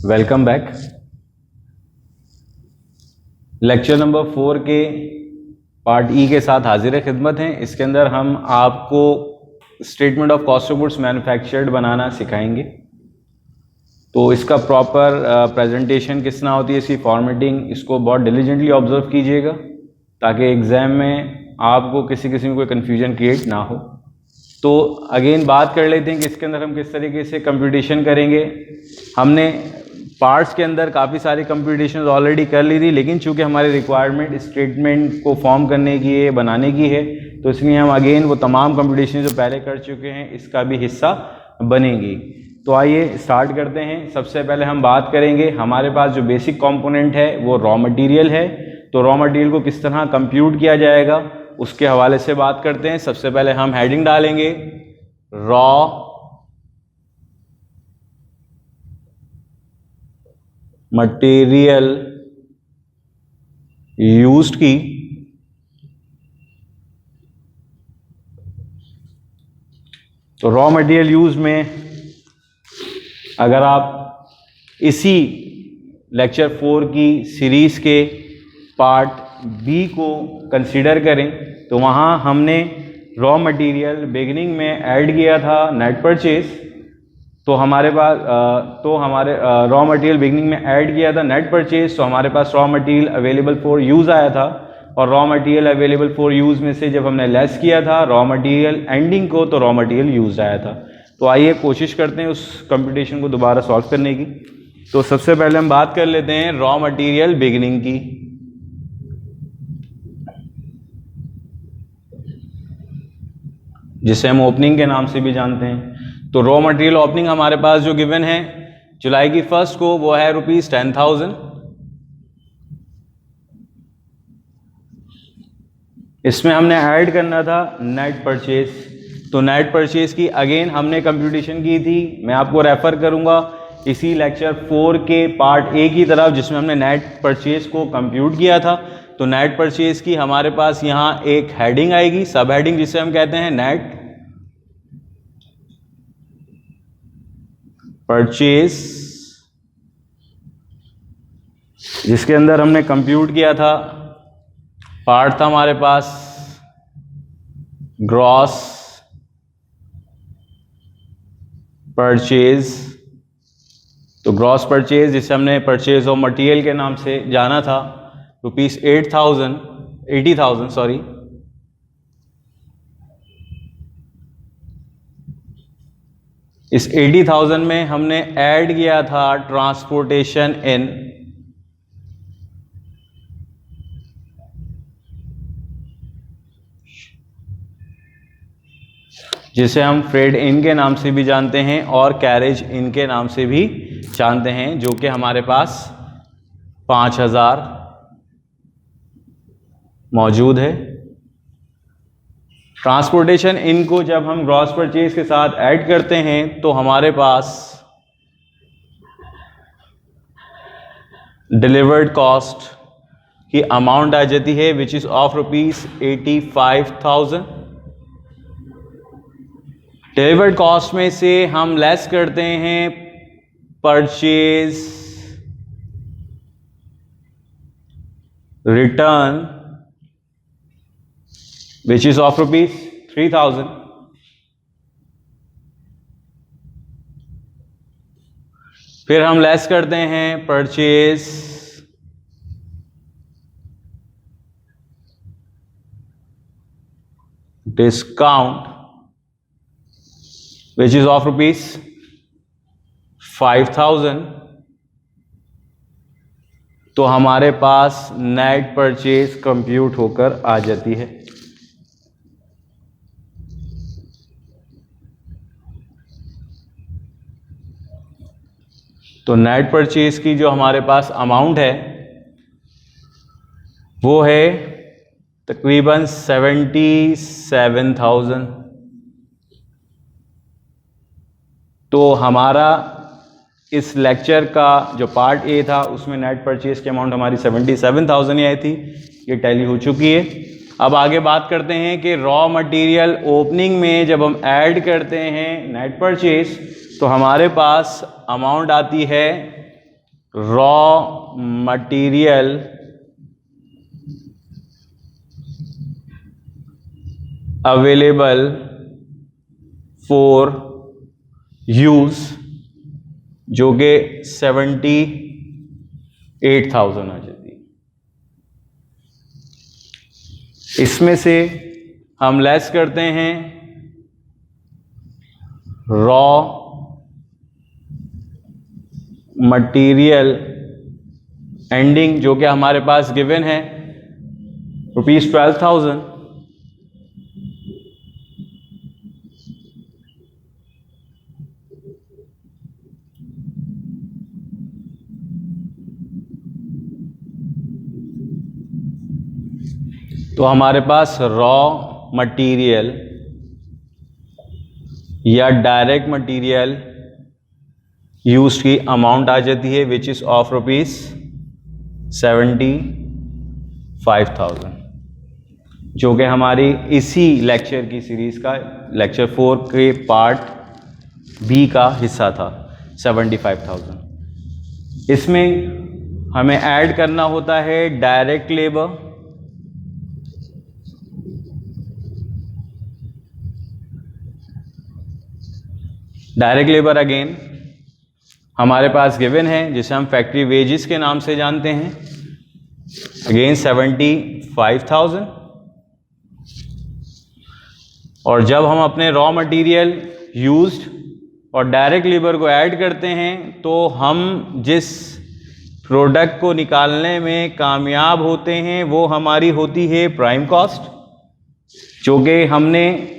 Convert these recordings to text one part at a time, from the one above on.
Welcome back. Lecture number 4 के part ई के साथ हाजिर खिदमत हैं। इसके अंदर हम आपको statement of cost of goods manufactured बनाना सिखाएंगे। तो इसका प्रॉपर प्रेजेंटेशन किस तरह होती है, इसकी फॉर्मेटिंग, इसको बहुत डिलीजेंटली ऑब्जर्व कीजिएगा ताकि एग्ज़ाम में आपको किसी किस्म में कोई कन्फ्यूजन क्रिएट ना हो। तो अगेन बात कर लेते हैं कि इसके अंदर हम किस तरीके से कंप्यूटेशन करेंगे। हमने पार्ट्स के अंदर काफ़ी सारी कंप्यूटेशन ऑलरेडी कर ली थी, लेकिन चूंकि हमारी रिक्वायरमेंट स्टेटमेंट को फॉर्म करने की है, बनाने की है, तो इसलिए हम अगेन वो तमाम कंप्यूटेशन जो पहले कर चुके हैं इसका भी हिस्सा बनेंगी। तो आइए स्टार्ट करते हैं। सबसे पहले हम बात करेंगे, हमारे पास जो बेसिक कंपोनेंट है वो रॉ मटेरियल है। तो रॉ मटेरियल को किस तरह कंप्यूट किया जाएगा उसके हवाले से बात करते हैं। सबसे पहले हम हेडिंग डालेंगे रॉ मटेरियल यूज्ड की। तो रॉ मटेरियल यूज में अगर आप इसी लेक्चर 4 की सीरीज के पार्ट बी को कंसीडर करें तो वहाँ हमने रॉ मटेरियल बिगिनिंग में ऐड किया था नेट परचेज। तो हमारे पास रॉ मटेरियल बिगिनिंग में ऐड किया था नेट परचेज, तो हमारे पास raw material available for use आया था। और raw material available for use में से जब हमने लेस किया था रॉ मटेरियल एंडिंग को, तो रॉ मटेरियल यूज़ आया था। तो आइए कोशिश करते हैं उस कंप्यूटेशन को दोबारा सॉल्व करने की। तो सबसे पहले हम बात कर लेते हैं रॉ मटेरियल बिगिनिंग की। जिसे हम ओपनिंग के नाम से भी जानते हैं। तो रॉ मटेरियल ओपनिंग हमारे पास जो गिवन है जुलाई की 1 को वो है ₹10,000। इसमें हमने ऐड करना था नेट परचेज। तो नेट परचेज की अगेन हमने कंप्यूटेशन की थी, मैं आपको रेफर करूंगा इसी लेक्चर 4 के पार्ट ए की तरफ जिसमें हमने नेट परचेज को कंप्यूट किया था। तो नेट परचेज की हमारे पास यहाँ एक हेडिंग आएगी, सब हेडिंग, जिसे हम कहते हैं नेट परचेज, जिसके अंदर हमने कंप्यूट किया था। पार्ट था हमारे पास ग्रॉस परचेज। तो ग्रॉस परचेज जिसे हमने परचेज ऑफ मटेरियल के नाम से जाना था, ₹80,000 सॉरी। इस 80,000 में हमने ऐड किया था ट्रांसपोर्टेशन इन, जिसे हम फ्रेड इन के नाम से भी जानते हैं और कैरेज इन के नाम से भी जानते हैं, जो कि हमारे पास 5,000 मौजूद है। ट्रांसपोर्टेशन इन को जब हम ग्रॉस परचेज के साथ ऐड करते हैं तो हमारे पास डिलीवर्ड कॉस्ट की अमाउंट आ जाती है which is of ₹85,000। Delivered cost में से हम लेस करते हैं purchase return which is of ₹3,000। फिर हम लेस करते हैं purchase discount which is of ₹5,000। तो हमारे पास नेट परचेज कंप्यूट होकर आ जाती है। तो नेट परचेज की जो हमारे पास अमाउंट है वो है तकरीबन 77,000। तो हमारा इस लेक्चर का जो पार्ट ए था उसमें नेट परचेज की अमाउंट हमारी 77,000 ही आई थी, ये टैली हो चुकी है। अब आगे बात करते हैं कि रॉ मटेरियल ओपनिंग में जब हम ऐड करते हैं नेट परचेज तो हमारे पास अमाउंट आती है raw material available for use, जो कि 78,000 आ जाती है। इसमें से हम लेस करते हैं रॉ मटेरियल एंडिंग, जो कि हमारे पास गिवन है ₹12,000। तो हमारे पास रॉ मटेरियल या डायरेक्ट मटेरियल यूज की अमाउंट आ जाती है विच इज ऑफ ₹75,000, जो कि हमारी इसी लेक्चर की सीरीज का लेक्चर 4 के पार्ट बी का हिस्सा था। 75,000 इसमें हमें ऐड करना होता है direct labour, direct labour again हमारे पास गिवन है, जिसे हम फैक्ट्री वेजेस के नाम से जानते हैं, अगेन 75,000। और जब हम अपने रॉ मटेरियल यूज्ड और डायरेक्ट लेबर को ऐड करते हैं तो हम जिस प्रोडक्ट को निकालने में कामयाब होते हैं वो हमारी होती है प्राइम कॉस्ट, जो कि हमने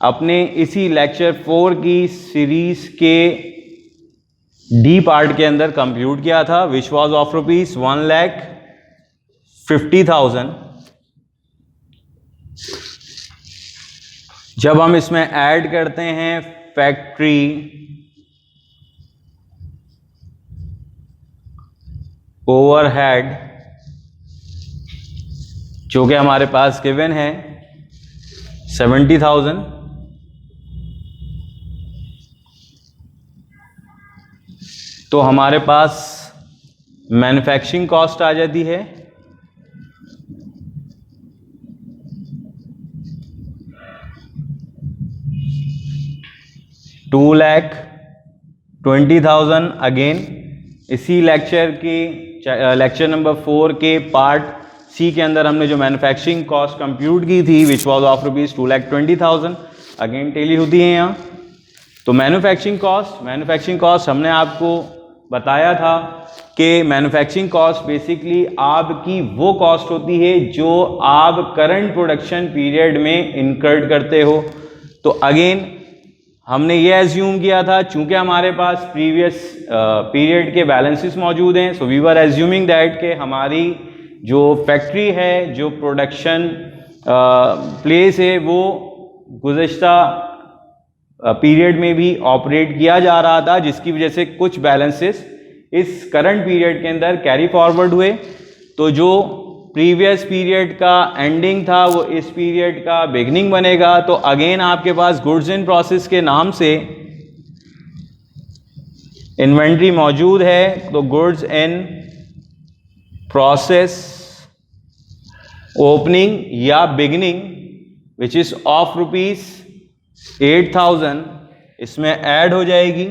अपने इसी लेक्चर 4 की सीरीज के डी पार्ट के अंदर कंप्यूट किया था, विच वॉज ऑफ ₹1,50,000। जब हम इसमें ऐड करते हैं फैक्ट्री ओवरहेड, जो कि हमारे पास गिवन है 70,000, तो हमारे पास मैन्युफैक्चरिंग कॉस्ट आ जाती है $2,20,000। अगेन इसी लेक्चर की लेक्चर नंबर 4 के पार्ट सी के अंदर हमने जो मैन्युफैक्चरिंग कॉस्ट कंप्यूट की थी which was of ₹2,20,000, again tally होती है यहाँ। तो मैन्युफैक्चरिंग कॉस्ट हमने आपको बताया था कि मैन्युफैक्चरिंग कॉस्ट बेसिकली आपकी वो कॉस्ट होती है जो आप करंट प्रोडक्शन पीरियड में इनकर्ड करते हो। तो अगेन हमने ये एज्यूम किया था, चूंकि हमारे पास प्रीवियस पीरियड के बैलेंसेस मौजूद हैं, so we were assuming that कि हमारी जो फैक्ट्री है, जो प्रोडक्शन प्लेस है, वो गुज़श्ता पीरियड में भी ऑपरेट किया जा रहा था, जिसकी वजह से कुछ बैलेंसेस इस करंट पीरियड के अंदर कैरी फॉरवर्ड हुए। तो जो प्रीवियस पीरियड का एंडिंग था वो इस पीरियड का बिगनिंग बनेगा। तो अगेन आपके पास गुड्स इन प्रोसेस के नाम से इन्वेंट्री मौजूद है, तो गुड्स इन प्रोसेस ओपनिंग या बिगनिंग विच इज ऑफ ₹8,000 इसमें ऐड हो जाएगी।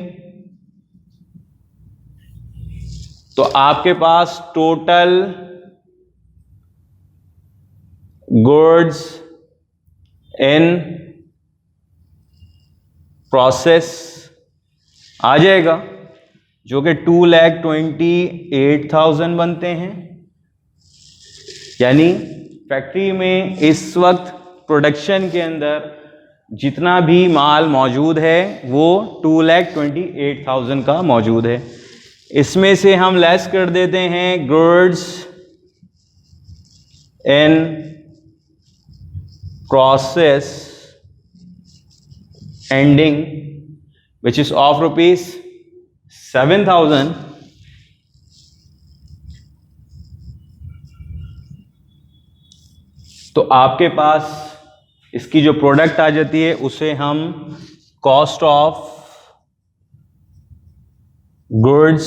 तो आपके पास टोटल गुड्स इन प्रोसेस आ जाएगा, जो कि 2,28,000 बनते हैं। यानी फैक्ट्री में इस वक्त प्रोडक्शन के अंदर जितना भी माल मौजूद है वो 2,28,000 का मौजूद है। इसमें से हम लेस कर देते हैं goods in process ending which is of ₹7,000। तो आपके पास इसकी जो प्रोडक्ट आ जाती है उसे हम कॉस्ट ऑफ गुड्स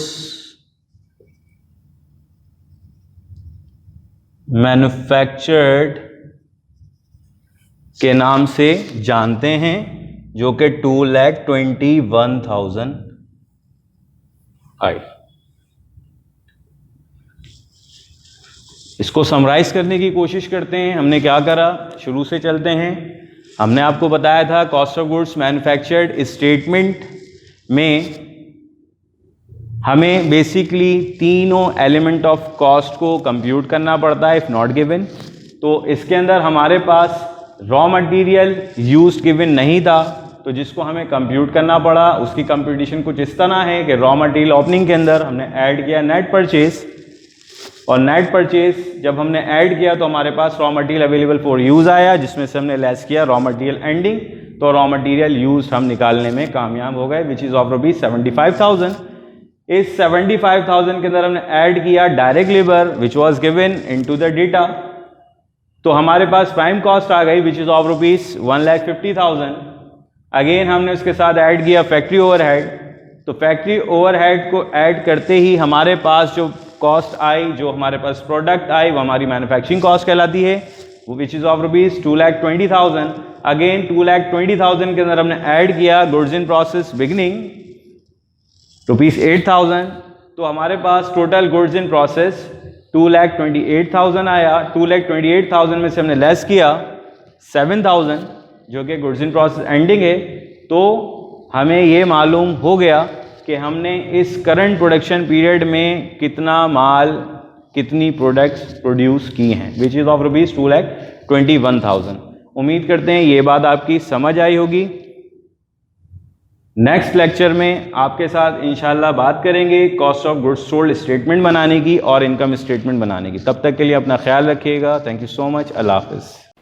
मैन्युफैक्चर्ड के नाम से जानते हैं, जो कि 2,21,000 आई। इसको समराइज करने की कोशिश करते हैं। हमने क्या करा, शुरू से चलते हैं। हमने आपको बताया था cost of goods manufactured statement में हमें बेसिकली तीनों एलिमेंट ऑफ कॉस्ट को कंप्यूट करना पड़ता है इफ नॉट गिवन। तो इसके अंदर हमारे पास रॉ मटेरियल यूज्ड गिवन नहीं था, तो जिसको हमें कंप्यूट करना पड़ा। उसकी कंप्यूटेशन कुछ इस तरह है कि रॉ मटेरियल ओपनिंग के अंदर हमने ऐड किया नेट परचेज, और नेट परचेज जब हमने ऐड किया तो हमारे पास raw material available for use आया, जिसमें से हमने लेस किया रॉ मटेरियल एंडिंग, तो रॉ मटेरियल यूज हम निकालने में कामयाब हो गए, विच इज़ ऑफ रुपीज 75,000। इस 75,000 के अंदर हमने ऐड किया direct labour which was given into the data, तो हमारे पास प्राइम कॉस्ट आ गई which is of rupees 1,50,000। Again हमने उसके साथ ऐड किया फैक्ट्री ओवरहेड, तो फैक्ट्री ओवरहेड को ऐड करते ही हमारे पास जो कॉस्ट आई, जो हमारे पास प्रोडक्ट आई, वो हमारी मैन्युफैक्चरिंग कॉस्ट कहलाती है, वो which is of rupees 2,20,000। Again 2,20,000 के अंदर हमने ऐड किया goods in process beginning rupees 8,000, तो हमारे पास टोटल गुड्स इन प्रोसेस 2,28,000 आया। 2,28,000 में से हमने लेस किया 7,000 जो कि गुड्स इन प्रोसेस एंडिंग है, तो हमें ये मालूम हो गया कि हमने इस करंट प्रोडक्शन पीरियड में कितना माल, कितनी प्रोडक्ट्स प्रोड्यूस की हैं, विच इज़ ऑफ रुपीज़ 2,21,000। उम्मीद करते हैं ये बात आपकी समझ आई होगी। नेक्स्ट लेक्चर में आपके साथ इंशाल्लाह बात करेंगे cost of goods sold statement बनाने की और इनकम स्टेटमेंट बनाने की। तब तक के लिए अपना ख्याल रखिएगा। Thank you so much. अल्लाह हाफ़िज़।